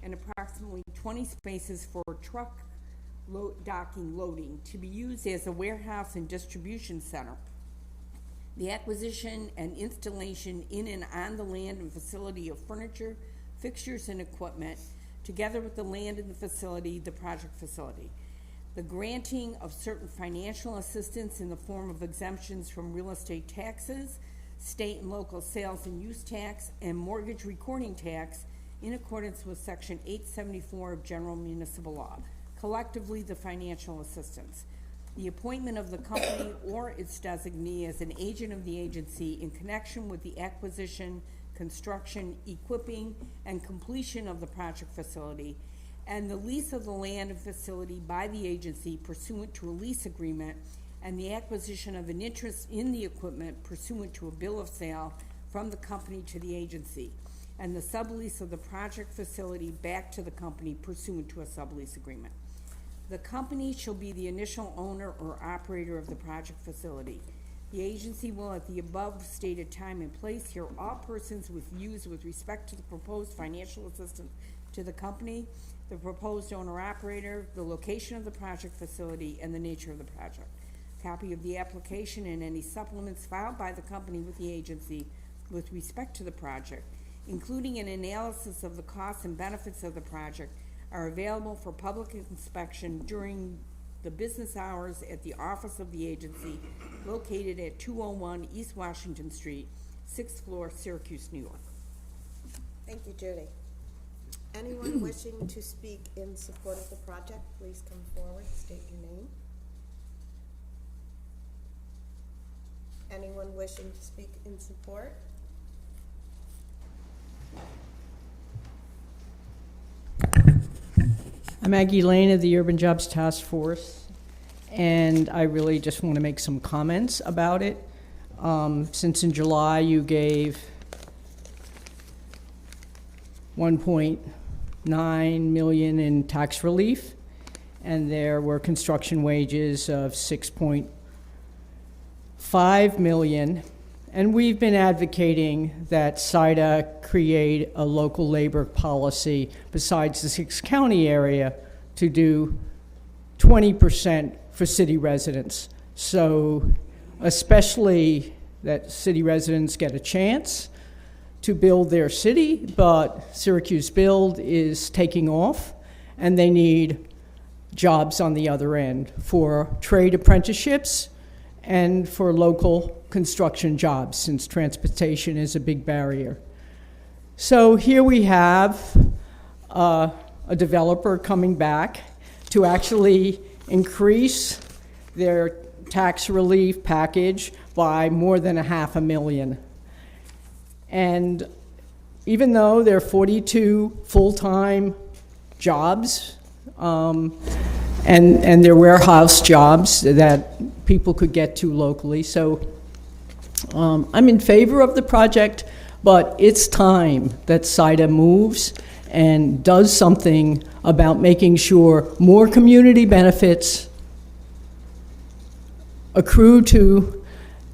and approximately 20 spaces for truck docking loading to be used as a warehouse and distribution center. The acquisition and installation in and on the land and facility of furniture, fixtures, and equipment, together with the land and the facility, the project facility. The granting of certain financial assistance in the form of exemptions from real estate taxes, state and local sales and use tax, and mortgage recording tax in accordance with Section 874 of General Municipal Law. Collectively, the financial assistance. The appointment of the company or its designee as an agent of the agency in connection with the acquisition, construction, equipping, and completion of the project facility, and the lease of the land and facility by the agency pursuant to a lease agreement, and the acquisition of an interest in the equipment pursuant to a bill of sale from the company to the agency, and the sublease of the project facility back to the company pursuant to a sublease agreement. The company shall be the initial owner or operator of the project facility. The agency will, at the above stated time and place, hear all persons with views with respect to the proposed financial assistance to the company, the proposed owner-operator, the location of the project facility, and the nature of the project. Copy of the application and any supplements filed by the company with the agency with respect to the project, including an analysis of the costs and benefits of the project, are available for public inspection during the business hours at the office of the agency located at 201 East Washington Street, 6th floor, Syracuse, New York. Thank you, Judy. Anyone wishing to speak in support of the project, please come forward, state your name. Anyone wishing to speak in support? I'm Maggie Lane of the Urban Jobs Task Force, and I really just want to make some comments about it. Since in July you gave $1.9 million in tax relief, and there were construction wages of $6.5 million. And we've been advocating that SIDA create a local labor policy besides the 6-county area to do 20% for city residents. So especially that city residents get a chance to build their city, but Syracuse Build is taking off, and they need jobs on the other end for trade apprenticeships and for local construction jobs, since transportation is a big barrier. So here we have a developer coming back to actually increase their tax relief package by more than $500,000. And even though there are 42 full-time jobs, and they're warehouse jobs that people could get to locally. So I'm in favor of the project, but it's time that SIDA moves and does something about making sure more community benefits accrue to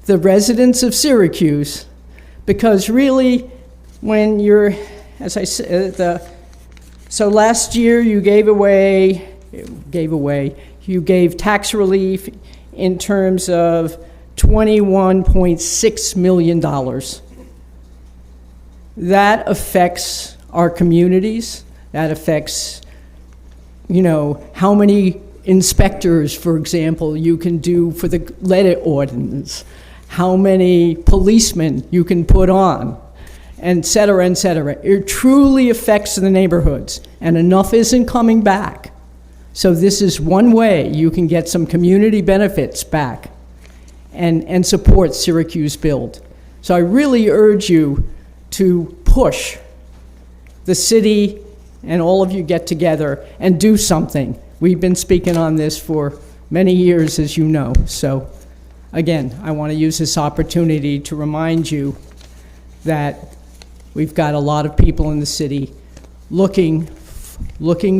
the residents of Syracuse, because really, when you're, as I said, so last year you gave tax relief in terms of $21.6 million. That affects our communities. That affects, how many inspectors, for example, you can do for the lead ordinance, how many policemen you can put on, et cetera, et cetera. It truly affects the neighborhoods, and enough isn't coming back. So this is one way you can get some community benefits back and support Syracuse Build. So I really urge you to push the city and all of you get together and do something. We've been speaking on this for many years, as you know. So again, I want to use this opportunity to remind you that we've got a lot of people in the city looking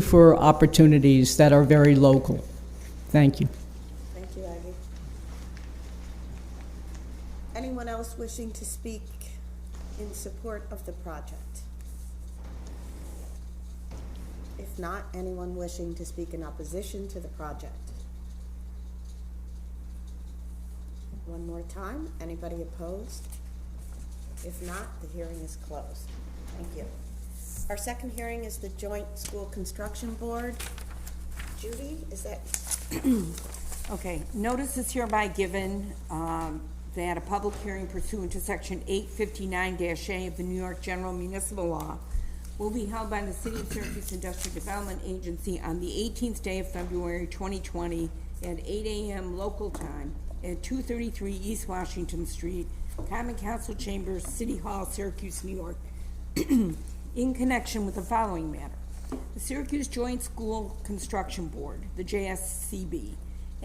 for opportunities that are very local. Thank you. Thank you, Ivy. Anyone else wishing to speak in support of the project? If not, anyone wishing to speak in opposition to the project? One more time, anybody opposed? If not, the hearing is closed. Thank you. Our second hearing is the Joint School Construction Board. Judy, is that? Okay, notice is hereby given that a public hearing pursuant to Section 859-A of the New York General Municipal Law will be held by the City of Syracuse Industrial Development Agency on the 18th day of February 2020 at 8 a.m. local time at 233 East Washington Street, Common Council Chambers, City Hall, Syracuse, New York, in connection with the following matter. The Syracuse Joint School Construction Board, the JSCB,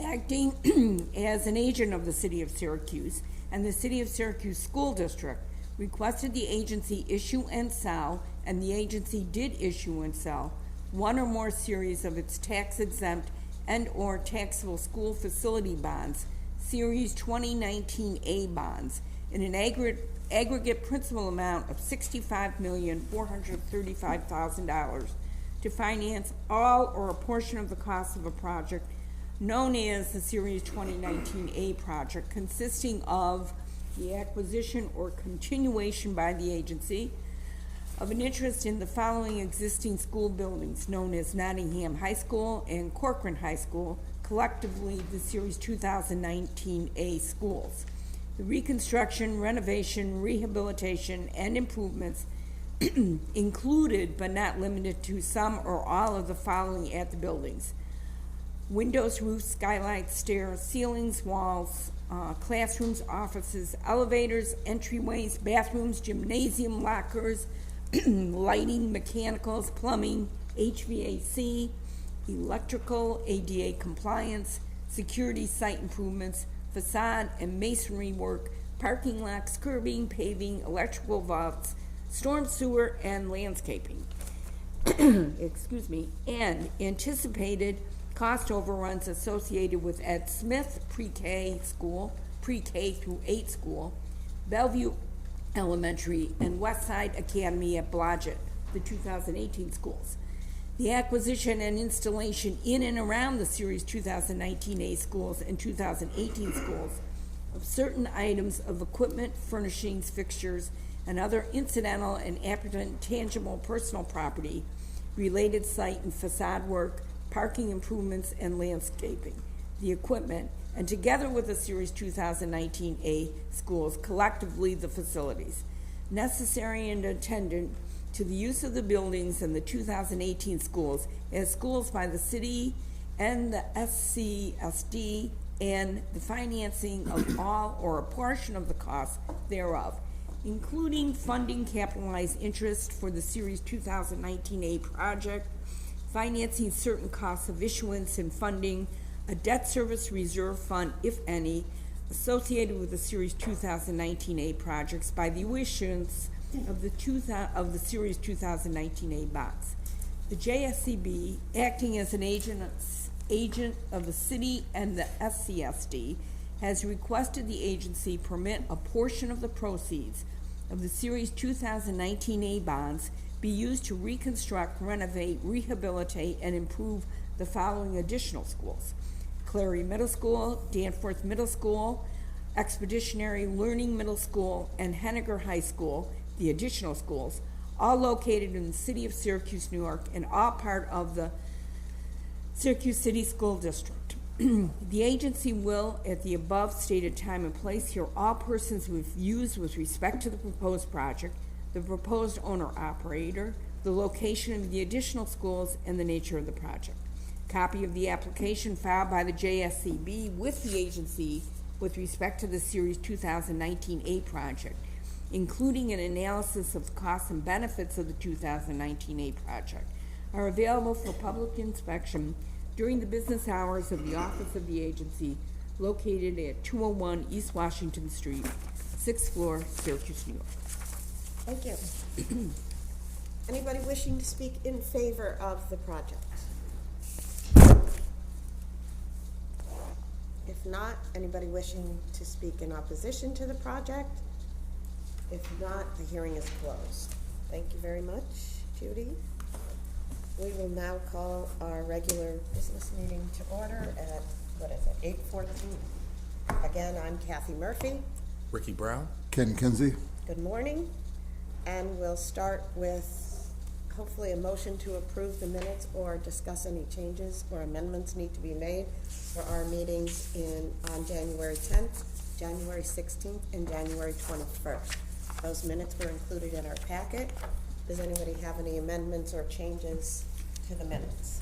acting as an agent of the City of Syracuse and the City of Syracuse School District, requested the agency issue and sell, and the agency did issue and sell, one or more series of its tax-exempt and or taxable school facility bonds, Series 2019A bonds, in an aggregate principal amount of $65,435,000 to finance all or a portion of the cost of a project known as the Series 2019A project, consisting of the acquisition or continuation by the agency of an interest in the following existing school buildings known as Nottingham High School and Corcoran High School, collectively the Series 2019A schools. The reconstruction, renovation, rehabilitation, and improvements included but not limited to some or all of the following at the buildings: windows, roofs, skylights, stairs, ceilings, walls, classrooms, offices, elevators, entryways, bathrooms, gymnasium, lockers, lighting, mechanicals, plumbing, HVAC, electrical, ADA compliance, security, site improvements, facade and masonry work, parking lots, curbing, paving, electrical vaults, storm sewer, and landscaping. Excuse me, and anticipated cost overruns associated with Ed Smith pre-K school, pre-K through 8 school, Bellevue Elementary, and Westside Academy at Blodgett, the 2018 schools. The acquisition and installation in and around the Series 2019A schools and 2018 schools of certain items of equipment, furnishings, fixtures, and other incidental and apparent tangible personal property, related site and facade work, parking improvements, and landscaping, the equipment, and together with the Series 2019A schools, collectively the facilities, necessary and attendant to the use of the buildings in the 2018 schools as schools by the city and the SCSD, and the financing of all or a portion of the cost thereof, including funding capitalized interest for the Series 2019A project, financing certain costs of issuance and funding, a debt service reserve fund, if any, associated with the Series 2019A projects by the issuance of the Series 2019A bonds. The JSCB, acting as an agent of the city and the SCSD, has requested the agency permit a portion of the proceeds of the Series 2019A bonds be used to reconstruct, renovate, rehabilitate, and improve the following additional schools: Clary Middle School, Danforth Middle School, Expeditionary Learning Middle School, and Henniger High School, the additional schools, all located in the city of Syracuse, New York, and all part of the Syracuse City School District. The agency will, at the above stated time and place, hear all persons with views with respect to the proposed project, the proposed owner-operator, the location of the additional schools, and the nature of the project. Copy of the application filed by the JSCB with the agency with respect to the Series 2019A project, including an analysis of the costs and benefits of the 2019A project, are available for public inspection during the business hours of the office of the agency, located at 201 East Washington Street, 6th floor, Syracuse, New York. Thank you. Anybody wishing to speak in favor of the project? If not, anybody wishing to speak in opposition to the project? If not, the hearing is closed. Thank you very much, Judy. We will now call our regular business meeting to order at, 8:14. Again, I'm Kathy Murphy. Ricky Brown. Ken Kinsey. Good morning. And we'll start with hopefully a motion to approve the minutes or discuss any changes or amendments need to be made for our meetings on January 10th, January 16th, and January 21st. Those minutes were included in our packet. Does anybody have any amendments or changes to the minutes?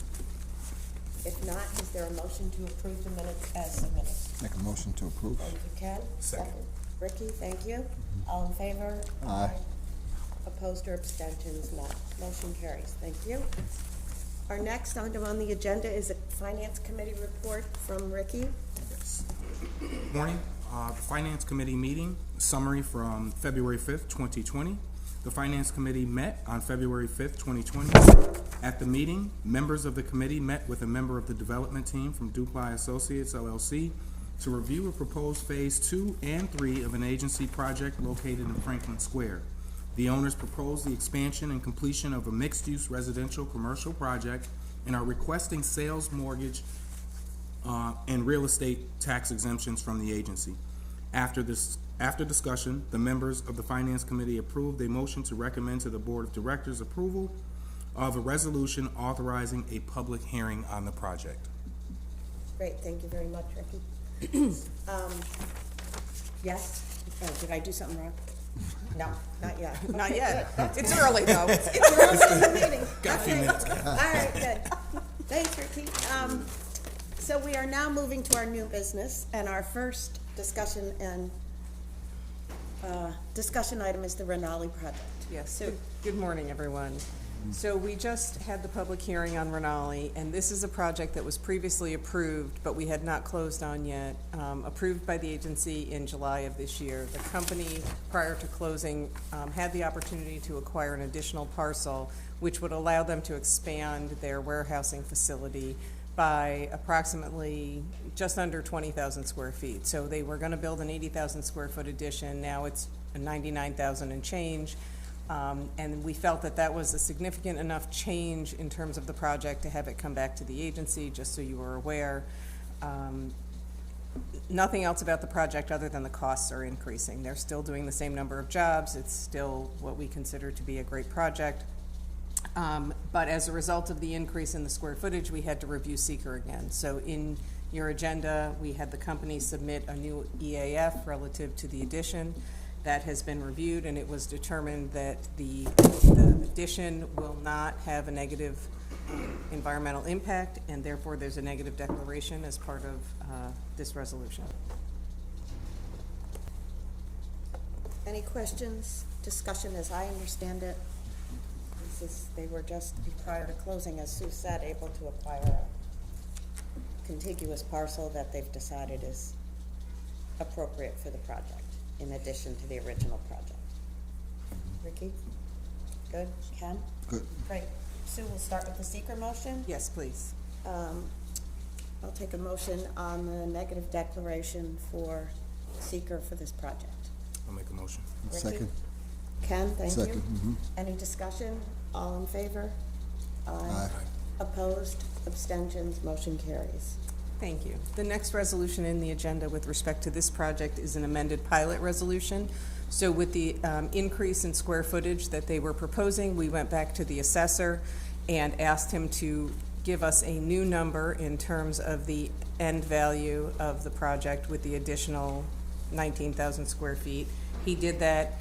If not, is there a motion to approve the minutes as submitted? Make a motion to approve. Thank you, Ken. Second. Ricky, thank you. All in favor? Aye. Opposed or abstentions? None. Motion carries. Thank you. Our next item on the agenda is a Finance Committee report from Ricky. Yes. Morning. The Finance Committee meeting summary from February 5th, 2020. The Finance Committee met on February 5th, 2020. At the meeting, members of the committee met with a member of the development team from Dupli Associates, LLC, to review a proposed Phase 2 and 3 of an agency project located in Franklin Square. The owners proposed the expansion and completion of a mixed-use residential commercial project and are requesting sales, mortgage, and real estate tax exemptions from the agency. After discussion, the members of the Finance Committee approved a motion to recommend to the Board of Directors approval of a resolution authorizing a public hearing on the project. Great, thank you very much, Ricky. Yes? Oh, did I do something wrong? No, not yet. Not yet. It's early, though. It's early in the meeting. Got a few Okay. minutes. All right, good. Thanks, Ricky. So we are now moving to our new business, and our first discussion item is the Renali project. Yes, so good morning, everyone. So we just had the public hearing on Renali, and this is a project that was previously approved, but we had not closed on yet, approved by the agency in July of this year. The company, prior to closing, had the opportunity to acquire an additional parcel, which would allow them to expand their warehousing facility by approximately just under 20,000 square feet. So they were going to build an 80,000 square foot addition. Now it's a 99,000 and change. And we felt that that was a significant enough change in terms of the project to have it come back to the agency, just so you were aware. Nothing else about the project other than the costs are increasing. They're still doing the same number of jobs. It's still what we consider to be a great project. But as a result of the increase in the square footage, we had to review seeker again. So in your agenda, we had the company submit a new EAF relative to the addition. That has been reviewed, and it was determined that the addition will not have a negative environmental impact, and therefore there's a negative declaration as part of this resolution. Any questions, discussion as I understand it? They were just, prior to closing, as Sue said, able to acquire a contiguous parcel that they've decided is appropriate for the project, in addition to the original project. Ricky? Good? Ken? Good. Great. Sue, we'll start with the seeker motion. Yes, please. I'll take a motion on the negative declaration for seeker for this project. I'll make a motion. Ricky? Second. Ken, thank you. Second. Any discussion? All in favor? Aye. Opposed? Abstentions? Motion carries. Thank you. The next resolution in the agenda with respect to this project is an amended pilot resolution. So with the increase in square footage that they were proposing, we went back to the assessor and asked him to give us a new number in terms of the end value of the project with the additional 19,000 square feet. He did that.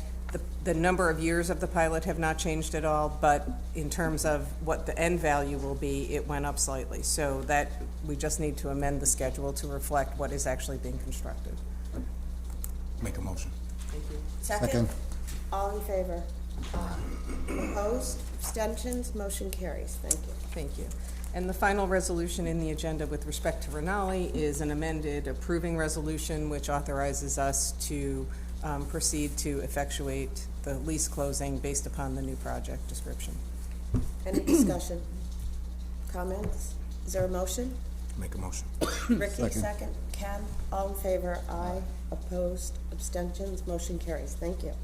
The number of years of the pilot have not changed at all, but in terms of what the end value will be, it went up slightly. So that we just need to amend the schedule to reflect what is actually being constructed. Make a motion. Thank you. Second? All in favor? Opposed? Abstentions? Motion carries. Thank you. Thank you. And the final resolution in the agenda with respect to Renali is an amended approving resolution which authorizes us to proceed to effectuate the lease closing based upon the new project description. Any discussion? Comments? Is there a motion? Make a motion. Ricky, second. Ken, all in favor? Aye. Opposed? Abstentions? Motion carries. Thank you.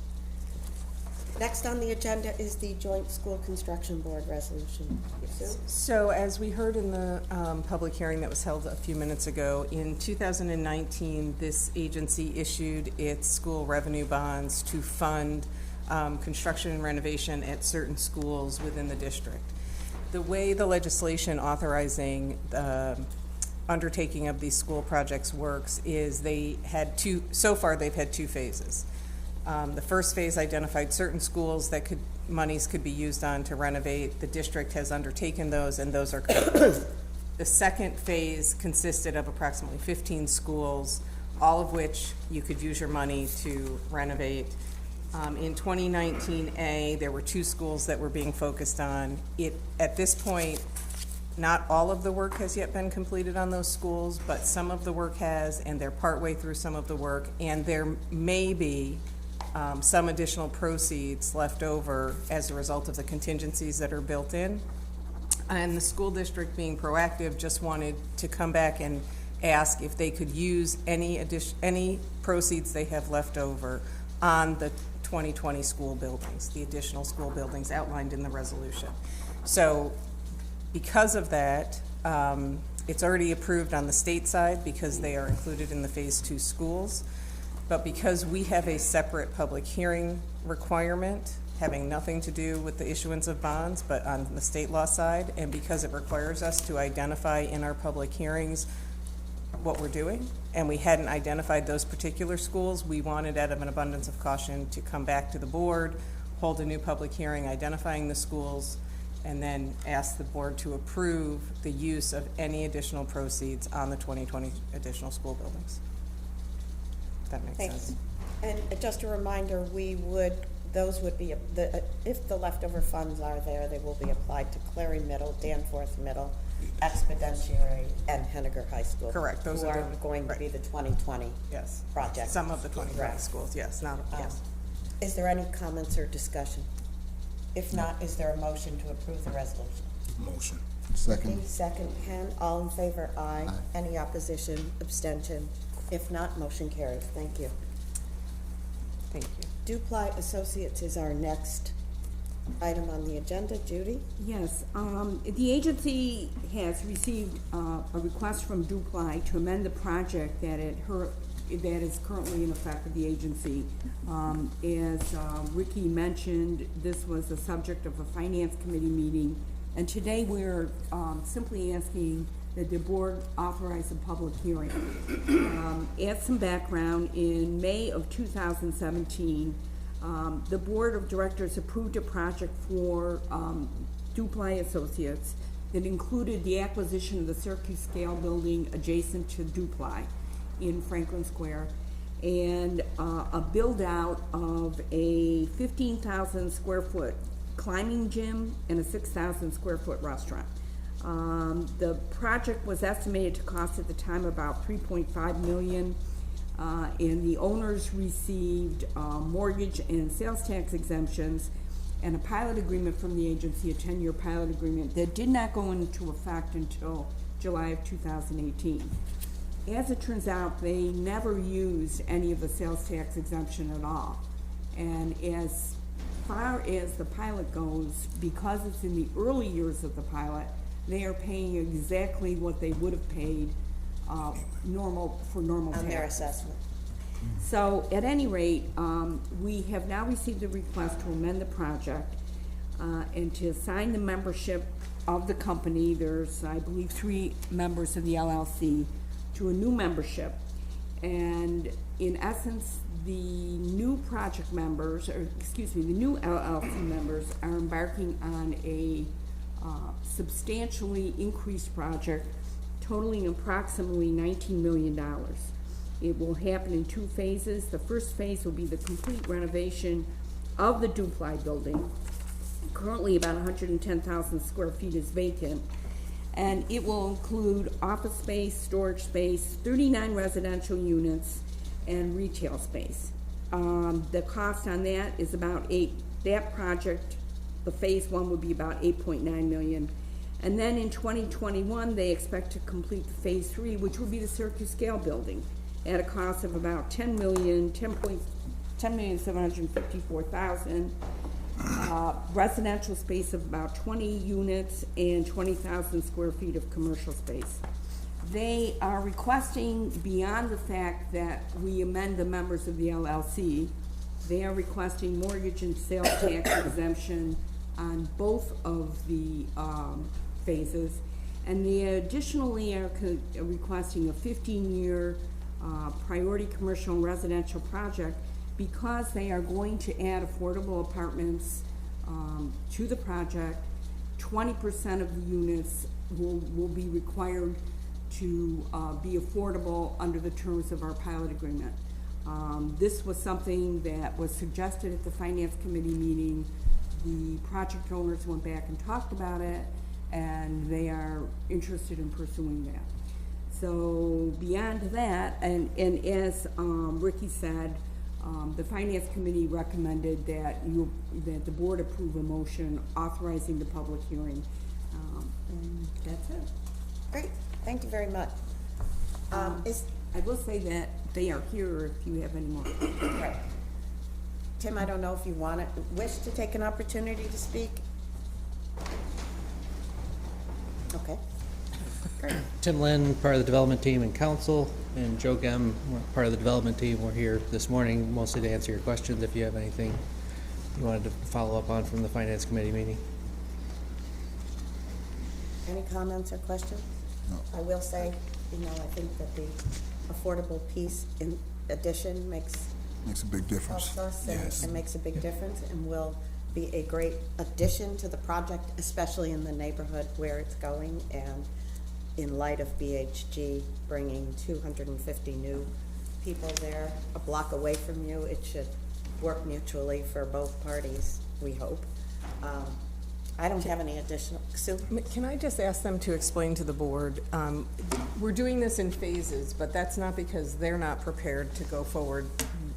Next on the agenda is the Joint School Construction Board resolution. Sue? So as we heard in the public hearing that was held a few minutes ago, in 2019, this agency issued its school revenue bonds to fund construction and renovation at certain schools within the district. The way the legislation authorizing the undertaking of these school projects works is so far they've had two phases. The first phase identified certain schools that monies could be used on to renovate. The district has undertaken those, and those are covered. The second phase consisted of approximately 15 schools, all of which you could use your money to renovate. In 2019A, there were 2 schools that were being focused on. At this point, not all of the work has yet been completed on those schools, but some of the work has, and they're partway through some of the work, and there may be some additional proceeds left over as a result of the contingencies that are built in. And the school district, being proactive, just wanted to come back and ask if they could use any proceeds they have left over on the 2020 school buildings, the additional school buildings outlined in the resolution. So because of that, it's already approved on the state side because they are included in the Phase 2 schools. But because we have a separate public hearing requirement having nothing to do with the issuance of bonds, but on the state law side, and because it requires us to identify in our public hearings what we're doing, and we hadn't identified those particular schools, we wanted, out of an abundance of caution, to come back to the board, hold a new public hearing identifying the schools, and then ask the board to approve the use of any additional proceeds on the 2020 additional school buildings. If that makes Thanks. sense. And just a reminder, those would be, if the leftover funds are there, they will be applied to Clary Middle, Danforth Middle, Expeditiary, and Henniger High School. Correct. Those who are are the- going to be the 2020 Yes. project. Some of the 2020 Right. schools, yes, not, yes. Is there any comments or discussion? If not, is there a motion to approve the resolution? Motion. Second. Second, Ken, all in favor, aye. Any opposition, abstention? If not, motion carries. Thank you. Thank you. Dupli Associates is our next item on the agenda. Judy? Yes, the agency has received a request from Dupli to amend the project that is currently in effect with the agency. As Ricky mentioned, this was the subject of a finance committee meeting, and today we're simply asking that the board authorize a public hearing. Add some background, in May of 2017, the board of directors approved a project for Dupli Associates that included the acquisition of the Syracuse scale building adjacent to Dupli in Franklin Square, and a build out of a 15,000 square foot climbing gym and a 6,000 square foot restaurant. The project was estimated to cost at the time about $3.5 million, and the owners received mortgage and sales tax exemptions and a pilot agreement from the agency, a 10-year pilot agreement that did not go into effect until July of 2018. As it turns out, they never used any of the sales tax exemption at all. And as far as the pilot goes, because it's in the early years of the pilot, they are paying exactly what they would have paid normal tax. On their assessment. So at any rate, we have now received a request to amend the project and to assign the membership of the company. There's, I believe, 3 members of the LLC to a new membership. And in essence, the new project members, or excuse me, the new LLC members are embarking on a substantially increased project totaling approximately $19 million. It will happen in 2 phases. The first phase will be the complete renovation of the Dupli building. Currently about 110,000 square feet is vacant, and it will include office space, storage space, 39 residential units, and retail space. The cost on that is about that project, the phase 1 would be about $8.9 million. And then in 2021, they expect to complete phase 3, which will be the Syracuse scale building, at a cost of about $10,754,000. residential space of about 20 units and 20,000 square feet of commercial space. They are requesting, beyond the fact that we amend the members of the LLC, they are requesting mortgage and sales tax exemption on both of the phases. And they additionally are requesting a 15-year priority commercial and residential project because they are going to add affordable apartments to the project. 20% of the units will be required to be affordable under the terms of our pilot agreement. This was something that was suggested at the Finance Committee meeting. The project owners went back and talked about it, and they are interested in pursuing that. So beyond that, and as Ricky said, the Finance Committee recommended that the board approve a motion authorizing the public hearing. And that's it. Great, thank you very much. I will say that they are here if you have any more. Right. Tim, I don't know if you wish to take an opportunity to speak? Okay. Great. Tim Lynn, part of the development team and council, and Joe Gem, part of the development team. We're here this morning mostly to answer your questions if you have anything you wanted to follow up on from the Finance Committee meeting. Any comments or questions? No. I will say, I think that the affordable piece in addition makes Makes a big difference. helps us Yes. and makes a big difference and will be a great addition to the project, especially in the neighborhood where it's going and in light of BHG bringing 250 new people there, a block away from you. It should work mutually for both parties, we hope. I don't have any additional, Sue? Can I just ask them to explain to the board, we're doing this in phases, but that's not because they're not prepared to go forward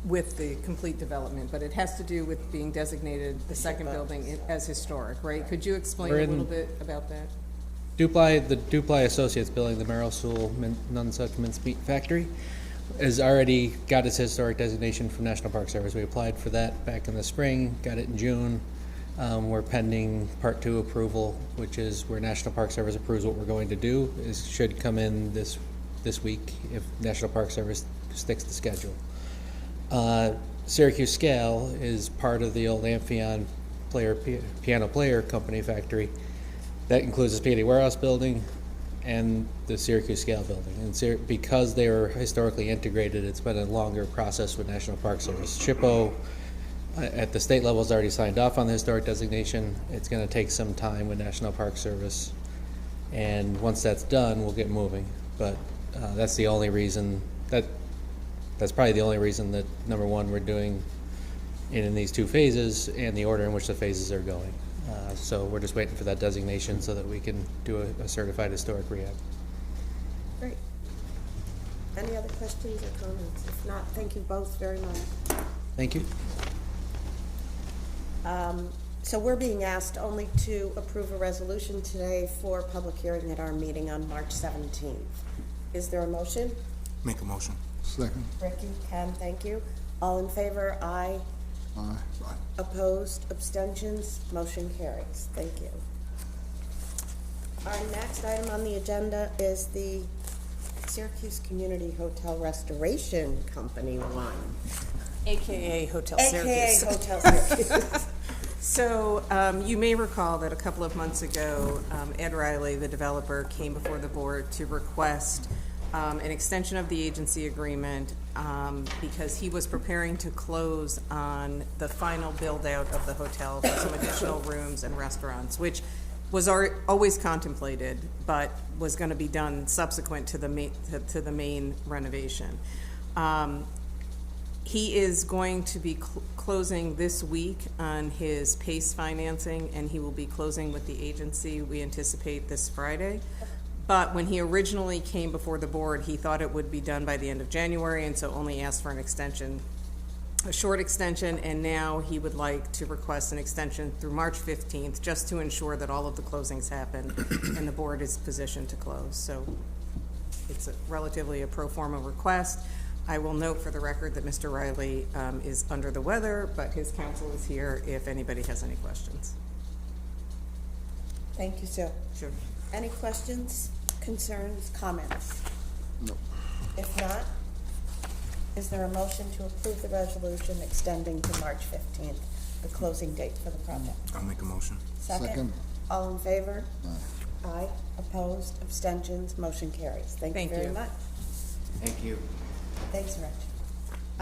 with the complete development, but it has to do with being designated the second building as historic, right? Could you explain a little bit about that? The Dupli Associates building, the Merrill Sewell Nunsuck Mince Meat Factory, has already got its historic designation from National Park Service. We applied for that back in the spring, got it in June. We're pending Part 2 approval, which is where National Park Service approves what we're going to do. It should come in this week if National Park Service sticks to schedule. Syracuse Scale is part of the old Amphion piano player company factory. That includes the Spaghetti Warehouse building and the Syracuse Scale building. And because they are historically integrated, it's been a longer process with National Park Service. SHPO at the state level has already signed off on the historic designation. It's going to take some time with National Park Service. And once that's done, we'll get moving. But that's the only reason that's probably the only reason that, number one, we're doing it in these two phases and the order in which the phases are going. So we're just waiting for that designation so that we can do a certified historic rehab. Great. Any other questions or comments? If not, thank you both very much. Thank you. So we're being asked only to approve a resolution today for public hearing at our meeting on March 17th. Is there a motion? Make a motion. Second. Ricky, Ken, thank you. All in favor? Aye. Aye. Opposed? Abstentions? Motion carries. Thank you. Our next item on the agenda is the Syracuse Community Hotel Restoration Company 1. AKA Hotel AKA Syracuse. Hotel Syracuse. So you may recall that a couple of months ago, Ed Riley, the developer, came before the board to request an extension of the agency agreement because he was preparing to close on the final build-out of the hotel for some additional rooms and restaurants, which was always contemplated, but was going to be done subsequent to the main renovation. He is going to be closing this week on his PACE financing, and he will be closing with the agency, we anticipate, this Friday. But when he originally came before the board, he thought it would be done by the end of January, and so only asked for an extension, a short extension, and now he would like to request an extension through March 15th, just to ensure that all of the closings happen and the board is positioned to close. So it's relatively a pro forma request. I will note for the record that Mr. Riley is under the weather, but his counsel is here if anybody has any questions. Thank you, Sue. Sure. Any questions, concerns, comments? No. If not, is there a motion to approve the resolution extending to March 15th, the closing date for the project? I'll make a motion. Second. All in favor? Aye. Opposed? Abstentions? Motion carries. Thank you Thank very you. much. Thank you. Thanks, Rich.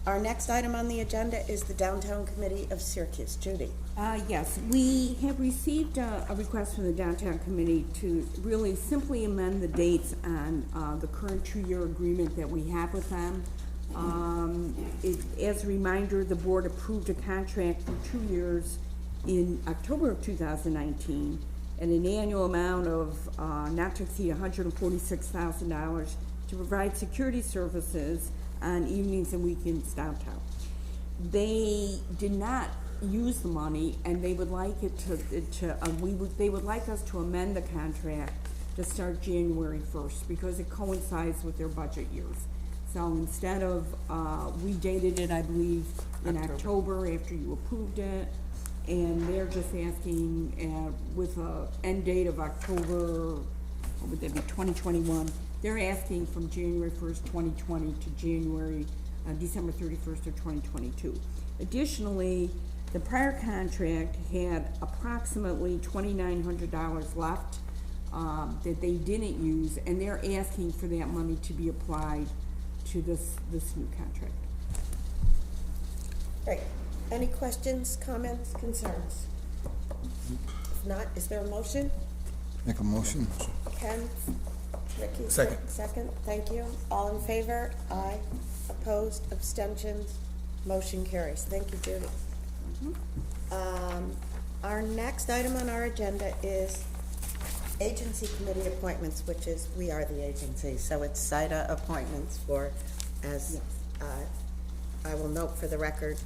Our next item on the agenda is the Downtown Committee of Syracuse. Judy? Yes, we have received a request from the Downtown Committee to really simply amend the dates on the current two-year agreement that we have with them. As a reminder, the board approved a contract for 2 years in October of 2019 and an annual amount of not to exceed $146,000 to provide security services on evenings and weekends downtown. They did not use the money, and they would like it they would like us to amend the contract to start January 1st because it coincides with their budget years. So instead of, we dated it, I believe, in October after you approved it, and they're just asking, with a end date of October, what would that be, 2021, they're asking from January 1st, 2020 to December 31st of 2022. Additionally, the prior contract had approximately $2,900 left that they didn't use, and they're asking for that money to be applied to this new contract. Great. Any questions, comments, concerns? If not, is there a motion? Make a motion. Ken? Ricky? Second. Second, thank you. All in favor? Aye. Opposed? Abstentions? Motion carries. Thank you, Judy. Our next item on our agenda is agency committee appointments, which is, we are the agency, so it's SIDA appointments for, as I will note for the record,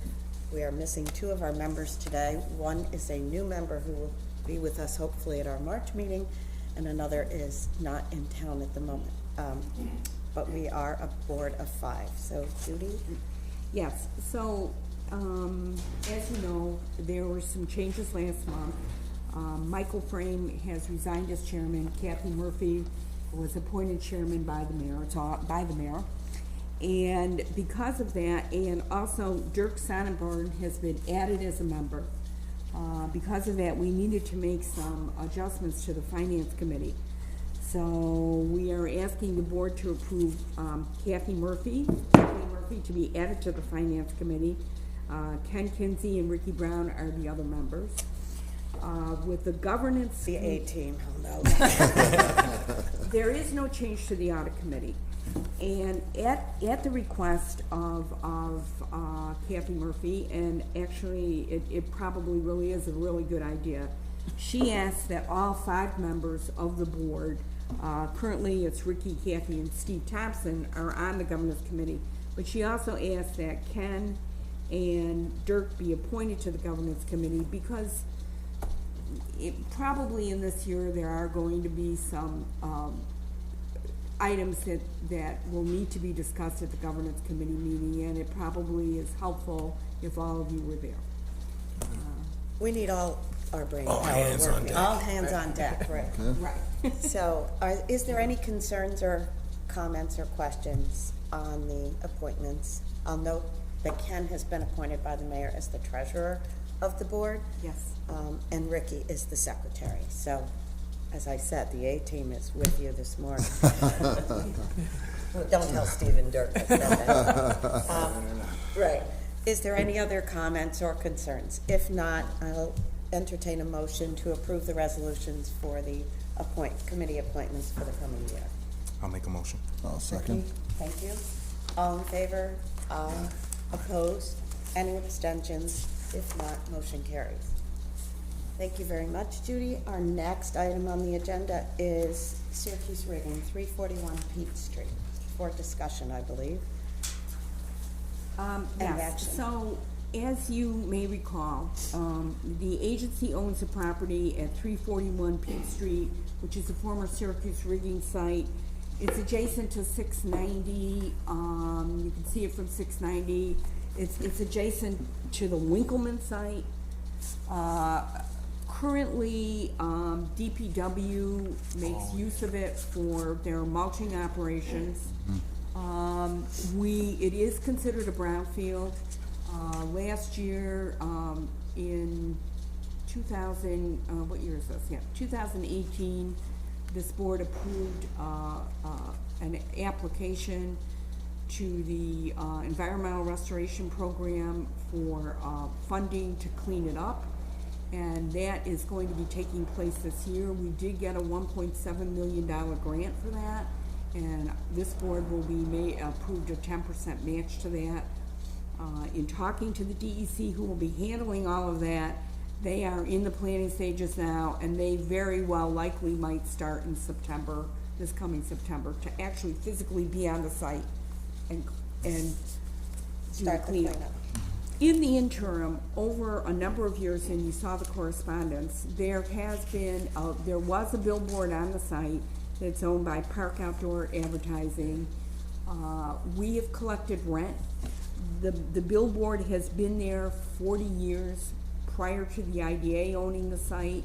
we are missing 2 of our members today. One is a new member who will be with us hopefully at our March meeting, and another is not in town at the moment. But we are a board of 5. So, Judy? Yes, so, as you know, there were some changes last month. Michael Frame has resigned as chairman. Kathy Murphy was appointed chairman by the mayor. And because of that, and also Dirk Sonnenborn has been added as a member. Because of that, we needed to make some adjustments to the finance committee. So we are asking the board to approve Kathy Murphy to be added to the finance committee. Ken Kinsey and Ricky Brown are the other members. With the governance, The A-team, hell no. there is no change to the audit committee. And at the request of Kathy Murphy, and actually it probably really is a really good idea, she asked that all 5 members of the board, currently it's Ricky, Kathy, and Steve Thompson, are on the governance committee, but she also asked that Ken and Dirk be appointed to the governance committee because probably in this year there are going to be some items that will need to be discussed at the governance committee meeting, and it probably is helpful if all of you were there. We need all our brain power hands on working. deck. All hands on deck, right. Right. So, is there any concerns or comments or questions on the appointments? I'll note that Ken has been appointed by the mayor as the treasurer of the board. Yes. And Ricky is the secretary. So, as I said, the A-team is with you this morning. Well, don't tell Steve and Dirk. Right. Is there any other comments or concerns? If not, I'll entertain a motion to approve the resolutions for the committee appointments for the coming year. I'll make a motion. I'll second. Thank you. All in favor? Aye. Opposed? Any abstentions? If not, motion carries. Thank you very much, Judy. Our next item on the agenda is Syracuse rigging, 341 Peach Street, for discussion, I believe. And Yes, action. so as you may recall, the agency owns a property at 341 Peach Street, which is a former Syracuse rigging site, It's adjacent to 690, you can see it from 690. It's adjacent to the Winkleman site. Currently, DPW makes use of it for their mulching operations. It is considered a brownfield. Last year, in 2018, this board approved an application to the Environmental Restoration Program for funding to clean it up, and that is going to be taking place this year. We did get a $1.7 million grant for that, and this board will be approved a 10% match to that. In talking to the DEC, who will be handling all of that, they are in the planning stages now, and they very well likely might start in September, this coming September, to actually physically be on the site and do the Start the cleanup. cleanup. In the interim, over a number of years, and you saw the correspondence, there was a billboard on the site that's owned by Park Outdoor Advertising. We have collected rent. The billboard has been there 40 years prior to the IDA owning the site.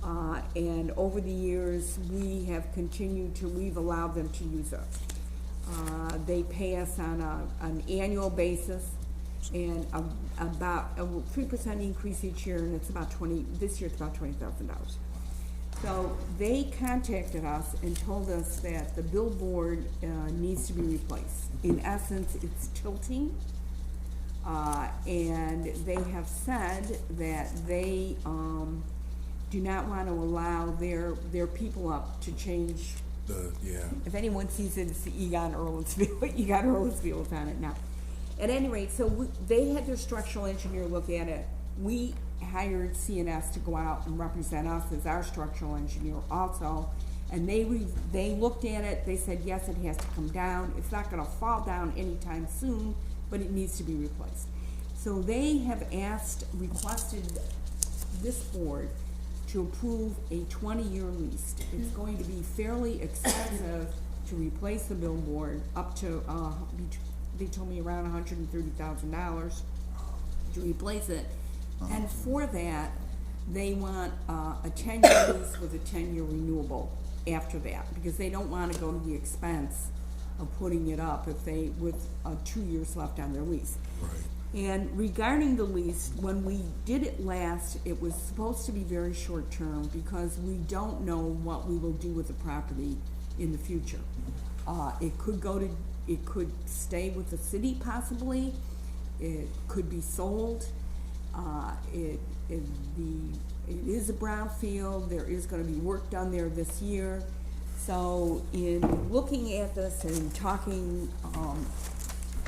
And over the years, we've allowed them to use it. They pay us on an annual basis, and about a 3% increase each year, and this year it's about $20,000. So they contacted us and told us that the billboard needs to be replaced. In essence, it's tilting, and they have said that they do not want to allow their people up to change. If anyone sees it, it's the Egon Erlinsville. Egon Erlinsville is on it now. At any rate, so they had their structural engineer look at it. We hired CNS to go out and represent us as our structural engineer also. And they looked at it, they said, yes, it has to come down. It's not gonna fall down anytime soon, but it needs to be replaced. So they have requested this board to approve a 20-year lease. It's going to be fairly expensive to replace the billboard, up to, they told me around $130,000 to replace it. And for that, they want a 10-year lease with a 10-year renewable after that, because they don't want to go to the expense of putting it up with 2 years left on their lease. Right. And regarding the lease, when we did it last, it was supposed to be very short term, because we don't know what we will do with the property in the future. It could stay with the city possibly. It could be sold. It is a brownfield. There is going to be work done there this year. So in looking at this and talking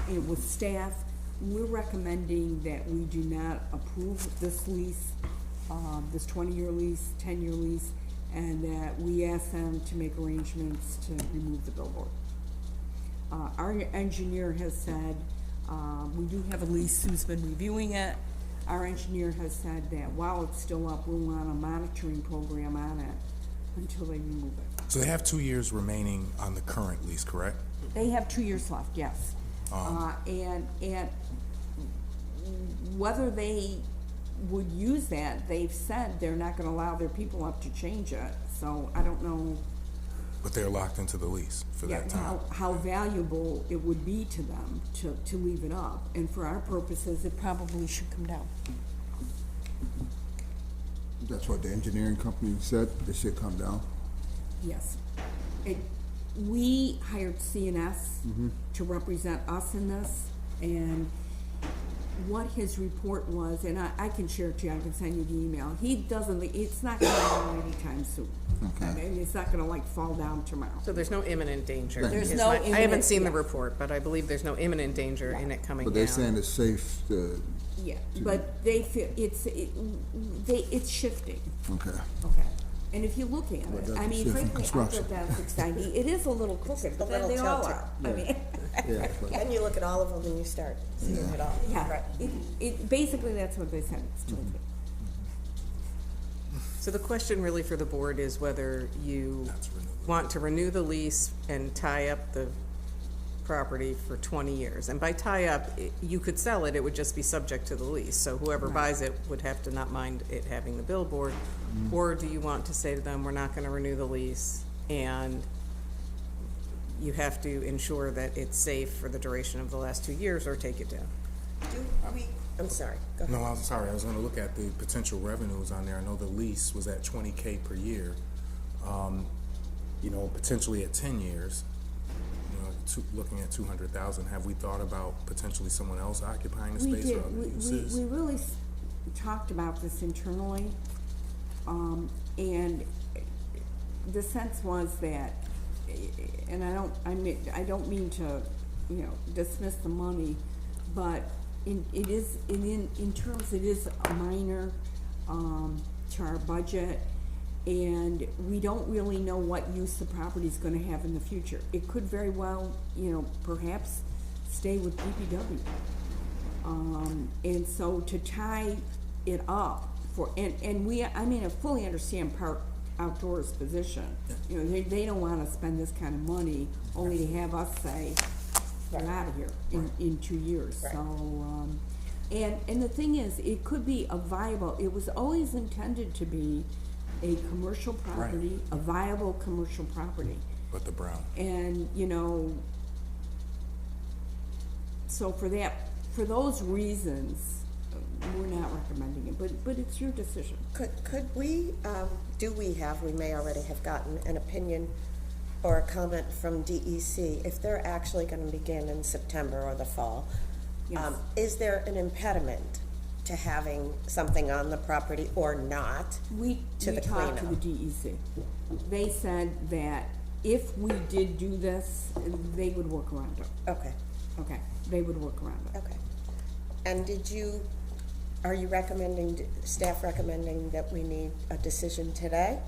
with staff, we're recommending that we do not approve this lease, this 20-year lease, 10-year lease, and that we ask them to make arrangements to remove the billboard. Our engineer has said, we do have a lease who's been reviewing it. Our engineer has said that while it's still up, we'll run a monitoring program on it until they remove it. So they have 2 years remaining on the current lease, correct? They have 2 years left, yes. And whether they would use that, they've said they're not gonna allow their people up to change it, so I don't know. But they're locked into the lease for that time. How valuable it would be to them to leave it up, and for our purposes, it probably should come down. That's what the engineering company said, they should come down. Yes. We hired CNS to represent us in this, and what his report was, and I can share it to you, I can send you the email. It's not gonna go anytime soon. Okay. I mean, it's not gonna fall down tomorrow. So there's no imminent danger. There's is no I haven't imminent- seen the yeah. report, but I believe there's no imminent danger in it coming But down. they're saying it's safe to, Yeah, but they feel, it's shifting, okay. okay? And if you look at Well, it, that's I mean, shifting frankly, I construction. drove down 690, it is a little crooked, but then little they all tilted. are. I mean, Yeah, but Then you look at all of them and you start seeing it all. yeah, Right. basically, that's what they said, it's tilted. So the question really for the board is whether you want to renew the lease and tie up the property for 20 years. And by tie up, you could sell it, it would just be subject to the lease. So whoever buys it would have to not mind it having the billboard. Or do you want to say to them, we're not going to renew the lease, and you have to ensure that it's safe for the duration of the last 2 years, or take it down? I'm sorry, go ahead. No, I'm sorry, I was gonna look at the potential revenues on there. I know the lease was at $20K per year. You know, potentially at 10 years, you know, looking at 200,000. Have we thought about potentially someone else occupying the We space or did, other uses? we really talked about this internally, and the sense was that, and I don't mean to, you know, dismiss the money, but in terms, it is a minor, to our budget, and we don't really know what use the property is gonna have in the future. It could very well, you know, perhaps stay with DPW. And so to tie it up for, I fully understand Park Outdoors' position. You know, they don't wanna spend this kind of money only to have us say, get out of here in 2 years. Right. So, and the thing is, it could be a viable, it was always intended to be a commercial property, a viable commercial property. But the Brown. And, you know, so for those reasons, we're not recommending it, but it's your decision. Could we, we may already have gotten an opinion or a comment from DEC, if they're actually gonna begin in September or the fall. Yes. Is there an impediment to having something on the property or not? We the talked to the cleanup. DEC. They said that if we did do this, they would work around it. Okay, Okay, they would work around it. okay. And are you staff recommending that we need a decision today?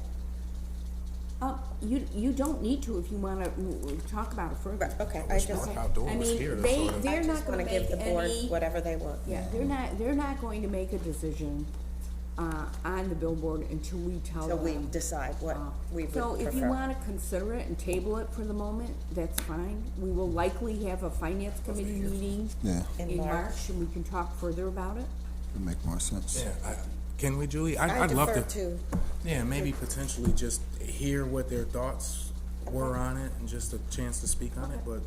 You don't need to if you wanna talk about it further. Right, okay, It's Park Outdoors I mean, here, they- so they're I not just gonna wanna give make the board any- whatever they want. Yeah, they're not going to make a decision, on the billboard until we tell So them. we decide what we would So prefer. if you wanna consider it and table it for the moment, that's fine. We will likely have a finance committee meeting Yeah, In in March. March, and we can talk further about it. it'd make more sense. Yeah, can we, Julie? I I'd love defer to. to, Yeah, maybe potentially just hear what their thoughts were on it and just a chance to speak on it, but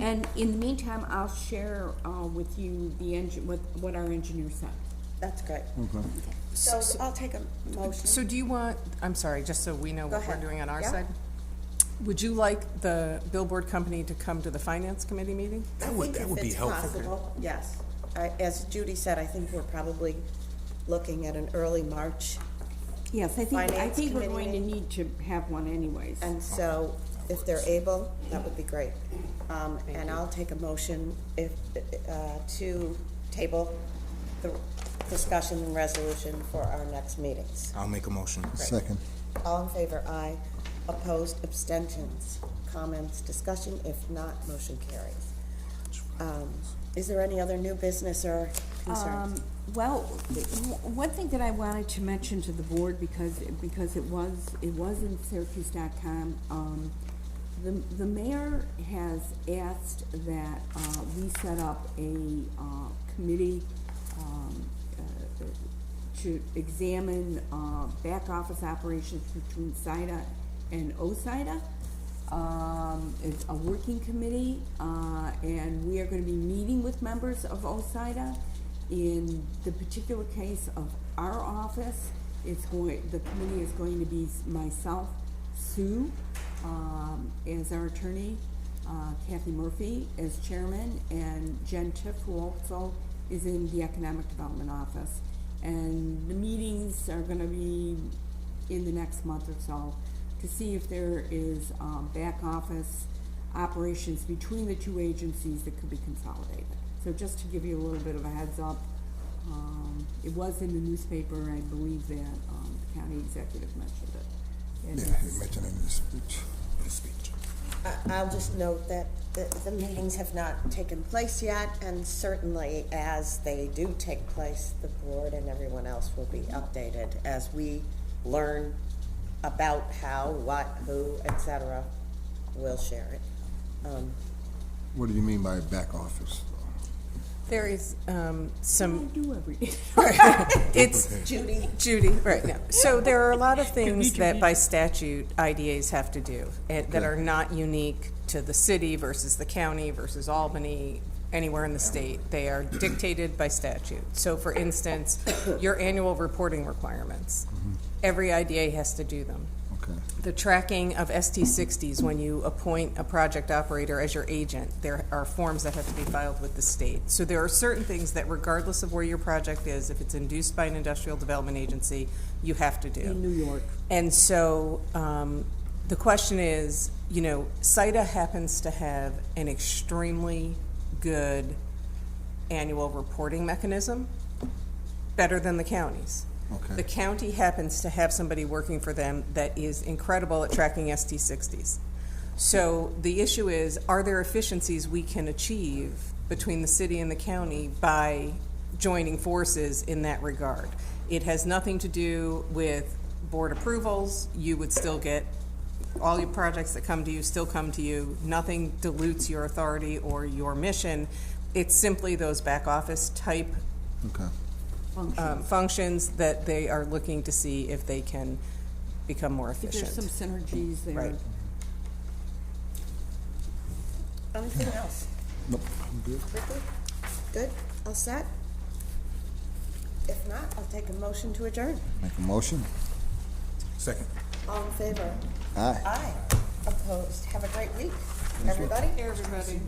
And in the meantime, I'll share, with you what our engineer said. that's great. Okay. So I'll take a motion. So do you want, I'm sorry, just so we know Go what we're ahead. doing on our Yeah. side? Would you like the billboard company to come to the finance committee meeting? that would be helpful. I think if it's possible, yes. As Judy said, I think we're probably looking at an early March. Yes, I Finance think we're committee going to meeting? need to have one anyways. And so if they're able, that would be great. And I'll take a motion to table the discussion and resolution for our next meetings. I'll make a motion. Second. All in favor, aye. Opposed, abstentions, comments, discussion? If not, motion carries. Is there any other new business or concerns? Well, one thing that I wanted to mention to the board, because it was in Syracuse.com, the mayor has asked that we set up a committee to examine back office operations between SIDA and OSIDA. It's a working committee, and we are gonna be meeting with members of OSIDA. In the particular case of our office, the committee is going to be myself, Sue, as our attorney, Kathy Murphy as chairman, and Jen Tiff, who also is in the Economic Development Office. And the meetings are gonna be in the next month or so to see if there is, back office operations between the two agencies that could be consolidated. So just to give you a little bit of a heads up, it was in the newspaper, I believe that, the county executive mentioned it. And Yeah, it's- he mentioned it in his speech. In speech. I'll just note that the meetings have not taken place yet, and certainly as they do take place, the board and everyone else will be updated as we learn about how, what, who, etc. We'll share it. What do you mean by back office? There is some, Do everything. it's Judy? Judy, right now. So there are a lot of things that by statute IDAs have to do that are not unique to the city versus the county versus Albany, anywhere in the state. They are dictated by statute. So for instance, your annual reporting requirements, every IDA has to do them. Okay. The tracking of ST60s, when you appoint a project operator as your agent, there are forms that have to be filed with the state. So there are certain things that regardless of where your project is, if it's induced by an industrial development agency, you have to do. In New York. And so the question is, you know, SIDA happens to have an extremely good annual reporting mechanism, better than the counties. Okay. The county happens to have somebody working for them that is incredible at tracking ST60s. So the issue is, are there efficiencies we can achieve between the city and the county by joining forces in that regard? It has nothing to do with board approvals. You would still get all your projects that come to you still come to you. Nothing dilutes your authority or your mission. It's simply those back office type Okay. functions that they are looking to see if they can become more efficient. There's some synergies there. Right. Anything else? Nope, I'm good. Ricky? Good? All set? If not, I'll take a motion to adjourn. Make a motion. Second. All in favor? Aye. Aye. Opposed? Have a great week, everybody. Everybody.